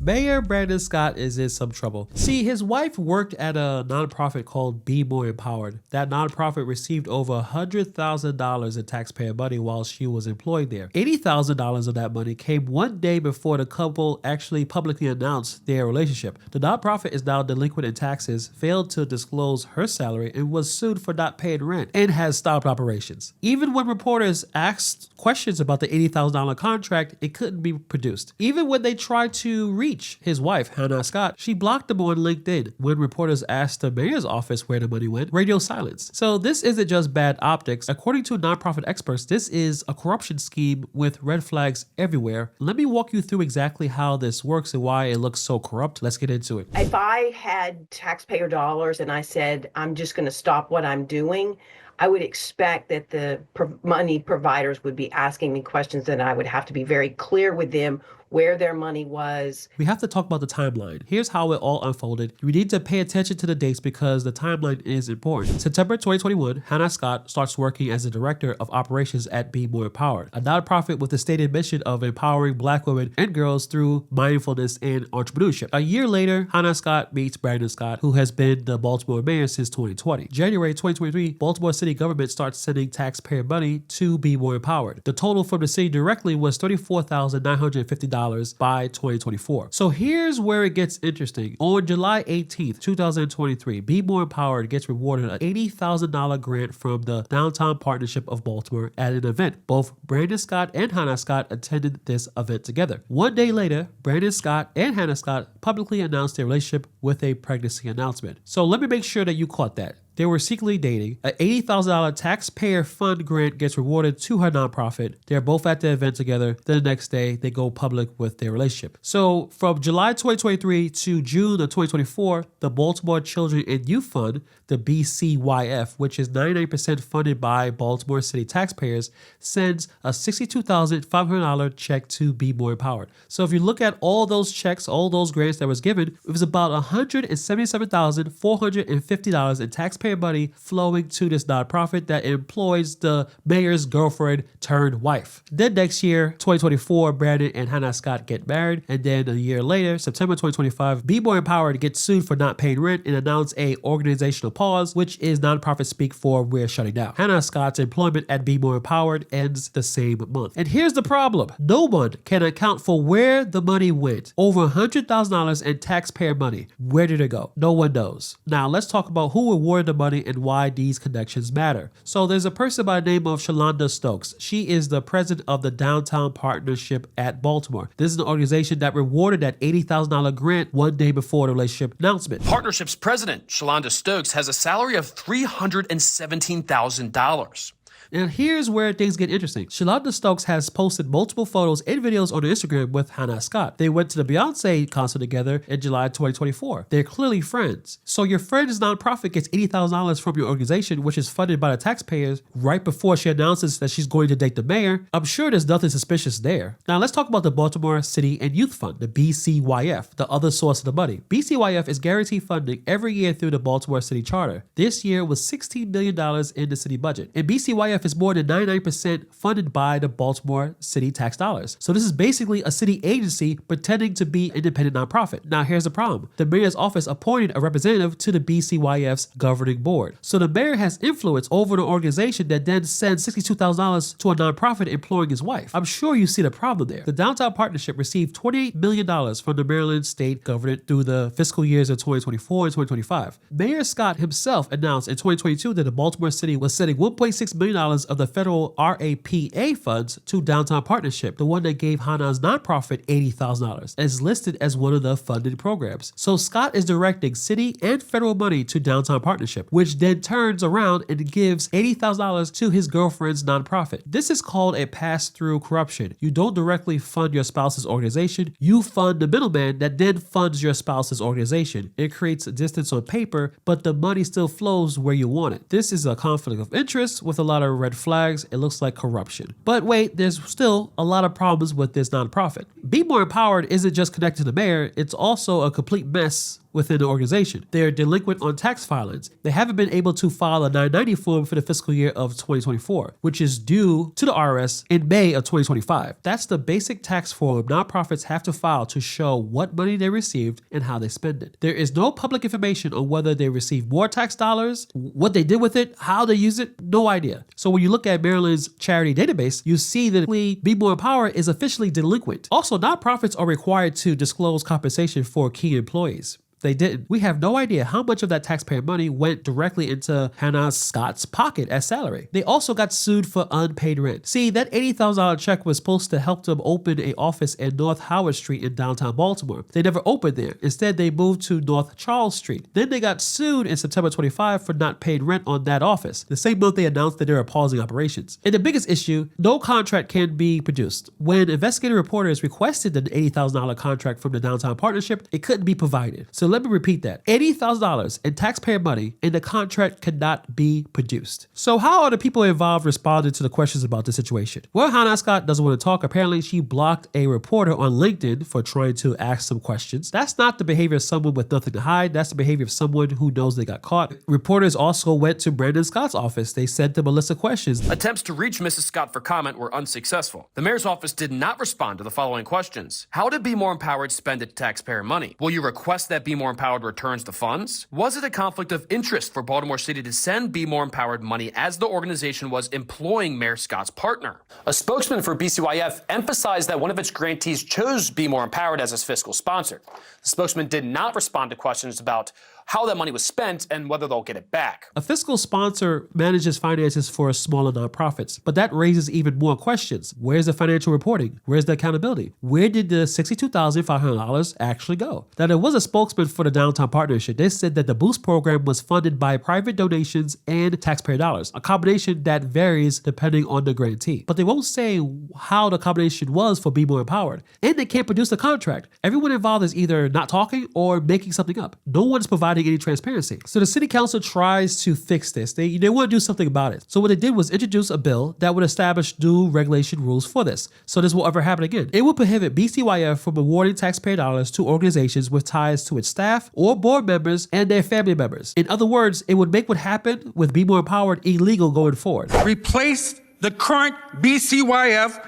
Mayor Brandon Scott is in some trouble. See, his wife worked at a nonprofit called Be More Empowered. That nonprofit received over $100,000 in taxpayer money while she was employed there. $80,000 of that money came one day before the couple actually publicly announced their relationship. The nonprofit is now delinquent in taxes, failed to disclose her salary, and was sued for not paying rent, and has stopped operations. Even when reporters asked questions about the $80,000 contract, it couldn't be produced. Even when they tried to reach his wife, Hannah Scott, she blocked them on LinkedIn. When reporters asked the mayor's office where the money went, radio silence. So this isn't just bad optics. According to nonprofit experts, this is a corruption scheme with red flags everywhere. Let me walk you through exactly how this works and why it looks so corrupt. Let's get into it. If I had taxpayer dollars and I said, I'm just going to stop what I'm doing, I would expect that the money providers would be asking me questions, and I would have to be very clear with them where their money was. We have to talk about the timeline. Here's how it all unfolded. You need to pay attention to the dates because the timeline is important. September 2021, Hannah Scott starts working as the director of operations at Be More Empowered, a nonprofit with the stated mission of empowering Black women and girls through mindfulness and entrepreneurship. A year later, Hannah Scott meets Brandon Scott, who has been the Baltimore mayor since 2020. January 2023, Baltimore City government starts sending taxpayer money to Be More Empowered. The total from the city directly was $34,950 by 2024. So here's where it gets interesting. On July 18th, 2023, Be More Empowered gets rewarded an $80,000 grant from the Downtown Partnership of Baltimore at an event. Both Brandon Scott and Hannah Scott attended this event together. One day later, Brandon Scott and Hannah Scott publicly announced their relationship with a pregnancy announcement. So let me make sure that you caught that. They were secretly dating. An $80,000 taxpayer fund grant gets rewarded to her nonprofit. They're both at the event together. Then the next day, they go public with their relationship. So from July 2023 to June of 2024, the Baltimore Children and Youth Fund, the BCYF, which is 99% funded by Baltimore City taxpayers, sends a $62,500 check to Be More Empowered. So if you look at all those checks, all those grants that was given, it was about $177,450 in taxpayer money flowing to this nonprofit that employs the mayor's girlfriend turned wife. Then next year, 2024, Brandon and Hannah Scott get married, and then a year later, September 2025, Be More Empowered gets sued for not paying rent and announce a organizational pause, which is nonprofit speak for we're shutting down. Hannah Scott's employment at Be More Empowered ends the same month. And here's the problem. No one can account for where the money went. Over $100,000 in taxpayer money. Where did it go? No one knows. Now let's talk about who awarded the money and why these connections matter. So there's a person by the name of Shalonda Stokes. She is the president of the Downtown Partnership at Baltimore. This is an organization that rewarded that $80,000 grant one day before the relationship announcement. Partnership's president, Shalonda Stokes, has a salary of $317,000. And here's where things get interesting. Shalonda Stokes has posted multiple photos and videos on Instagram with Hannah Scott. They went to the Beyonce concert together in July 2024. They're clearly friends. So your friend's nonprofit gets $80,000 from your organization, which is funded by the taxpayers, right before she announces that she's going to date the mayor. I'm sure there's nothing suspicious there. Now let's talk about the Baltimore City and Youth Fund, the BCYF, the other source of the money. BCYF is guaranteed funding every year through the Baltimore City Charter. This year was $16 million in the city budget. And BCYF is more than 99% funded by the Baltimore City tax dollars. So this is basically a city agency pretending to be an independent nonprofit. Now here's the problem. The mayor's office appointed a representative to the BCYF's governing board. So the mayor has influence over the organization that then sends $62,000 to a nonprofit employing his wife. I'm sure you see the problem there. The Downtown Partnership received $28 million from the Maryland state government through the fiscal years of 2024 and 2025. Mayor Scott himself announced in 2022 that the Baltimore City was sending $1.6 million of the federal RAPA funds to Downtown Partnership, the one that gave Hannah's nonprofit $80,000, as listed as one of the funded programs. So Scott is directing city and federal money to Downtown Partnership, which then turns around and gives $80,000 to his girlfriend's nonprofit. This is called a pass-through corruption. You don't directly fund your spouse's organization, you fund the middleman that then funds your spouse's organization. It creates a distance on paper, but the money still flows where you want it. This is a conflict of interest with a lot of red flags. It looks like corruption. But wait, there's still a lot of problems with this nonprofit. Be More Empowered isn't just connected to the mayor, it's also a complete mess within the organization. They're delinquent on tax filings. They haven't been able to file a 990 form for the fiscal year of 2024, which is due to the IRS in May of 2025. That's the basic tax form nonprofits have to file to show what money they received and how they spend it. There is no public information on whether they received more tax dollars, what they did with it, how they use it, no idea. So when you look at Maryland's charity database, you see that Be More Empowered is officially delinquent. Also, nonprofits are required to disclose compensation for key employees. They didn't. We have no idea how much of that taxpayer money went directly into Hannah Scott's pocket as salary. They also got sued for unpaid rent. See, that $80,000 check was supposed to help them open an office in North Howard Street in downtown Baltimore. They never opened there. Instead, they moved to North Charles Street. Then they got sued in September 25 for not paying rent on that office. The same month they announced that they were pausing operations. And the biggest issue, no contract can be produced. When investigative reporters requested the $80,000 contract from the downtown partnership, it couldn't be provided. So let me repeat that. $80,000 in taxpayer money and the contract could not be produced. So how are the people involved responding to the questions about the situation? Well, Hannah Scott doesn't want to talk. Apparently, she blocked a reporter on LinkedIn for trying to ask some questions. That's not the behavior of someone with nothing to hide. That's the behavior of someone who knows they got caught. Reporters also went to Brandon Scott's office. They sent them a list of questions. Attempts to reach Mrs. Scott for comment were unsuccessful. The mayor's office did not respond to the following questions. How did Be More Empowered spend its taxpayer money? Will you request that Be More Empowered returns the funds? Was it a conflict of interest for Baltimore City to send Be More Empowered money as the organization was employing Mayor Scott's partner? A spokesman for BCYF emphasized that one of its grantees chose Be More Empowered as its fiscal sponsor. The spokesman did not respond to questions about how that money was spent and whether they'll get it back. A fiscal sponsor manages finances for smaller nonprofits, but that raises even more questions. Where's the financial reporting? Where's the accountability? Where did the $62,500 actually go? Now, there was a spokesman for the Downtown Partnership. They said that the Boost program was funded by private donations and taxpayer dollars, a combination that varies depending on the grantee. But they won't say how the combination was for Be More Empowered. And they can't produce the contract. Everyone involved is either not talking or making something up. No one's providing any transparency. So the city council tries to fix this. They want to do something about it. So what they did was introduce a bill that would establish new regulation rules for this. So this will ever happen again. It will prohibit BCYF from awarding taxpayer dollars to organizations with ties to its staff or board members and their family members. In other words, it would make what happened with Be More Empowered illegal going forward. Replace the current BCYF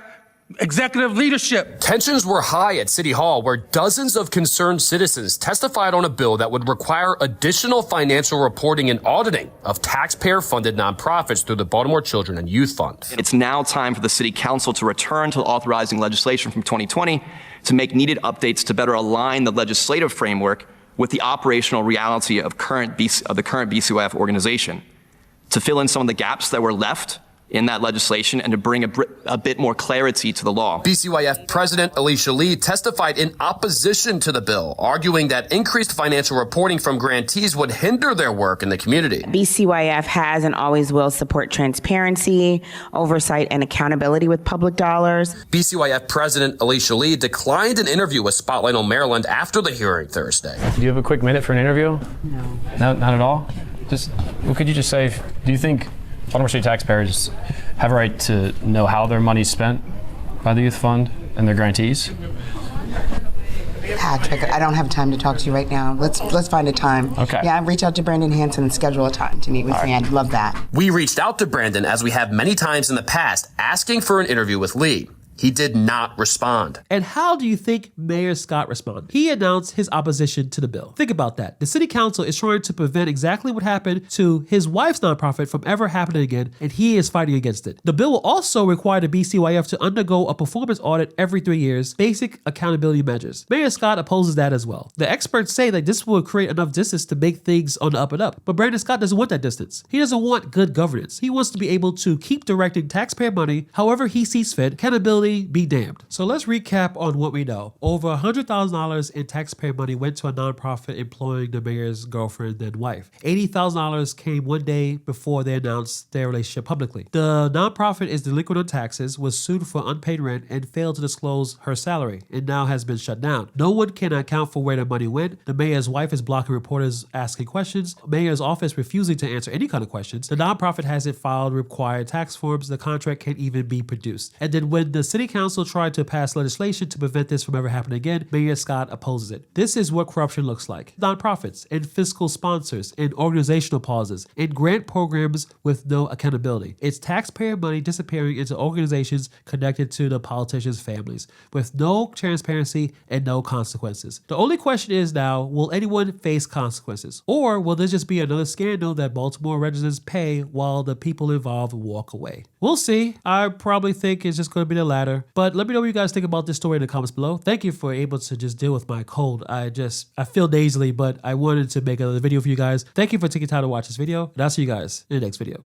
executive leadership. Tensions were high at City Hall, where dozens of concerned citizens testified on a bill that would require additional financial reporting and auditing of taxpayer-funded nonprofits through the Baltimore Children and Youth Fund. It's now time for the City Council to return to authorizing legislation from 2020 to make needed updates to better align the legislative framework with the operational reality of the current BCYF organization, to fill in some of the gaps that were left in that legislation and to bring a bit more clarity to the law. BCYF President Alicia Lee testified in opposition to the bill, arguing that increased financial reporting from grantees would hinder their work in the community. BCYF has and always will support transparency, oversight, and accountability with public dollars. BCYF President Alicia Lee declined an interview with Spotlight on Maryland after the hearing Thursday. Do you have a quick minute for an interview? No. Not at all? What could you just say, do you think Baltimore City taxpayers have a right to know how their money's spent by the Youth Fund and their grantees? Patrick, I don't have time to talk to you right now. Let's find a time. Okay. Yeah, reach out to Brandon Hanson and schedule a time to meet with me. I'd love that. We reached out to Brandon, as we have many times in the past, asking for an interview with Lee. He did not respond. And how do you think Mayor Scott responded? He announced his opposition to the bill. Think about that. The city council is trying to prevent exactly what happened to his wife's nonprofit from ever happening again, and he is fighting against it. The bill will also require the BCYF to undergo a performance audit every 3 years, basic accountability measures. Mayor Scott opposes that as well. The experts say that this will create enough distance to make things on the up and up, but Brandon Scott doesn't want that distance. He doesn't want good governance. He wants to be able to keep directing taxpayer money however he sees fit. Accountability be damned. So let's recap on what we know. Over $100,000 in taxpayer money went to a nonprofit employing the mayor's girlfriend and wife. $80,000 came one day before they announced their relationship publicly. The nonprofit is delinquent on taxes, was sued for unpaid rent, and failed to disclose her salary, and now has been shut down. No one can account for where the money went. The mayor's wife is blocking reporters asking questions. Mayor's office refusing to answer any kind of questions. The nonprofit hasn't filed required tax forms. The contract can't even be produced. And then when the city city council tried to pass legislation to prevent this from ever happening again. Mayor Scott opposes it. This is what corruption looks like. Nonprofits and fiscal sponsors and organizational pauses and grant programs with no accountability. It's taxpayer money disappearing into organizations connected to the politicians' families with no transparency and no consequences. The only question is now, will anyone face consequences? Or will this just be another scandal that Baltimore residents pay while the people involved walk away? We'll see. I probably think it's just going to be the latter. But let me know what you guys think about this story in the comments below. Thank you for able to just deal with my cold. I feel nasally, but I wanted to make another video for you guys. Thank you for taking time to watch this video, and I'll see you guys in the next video.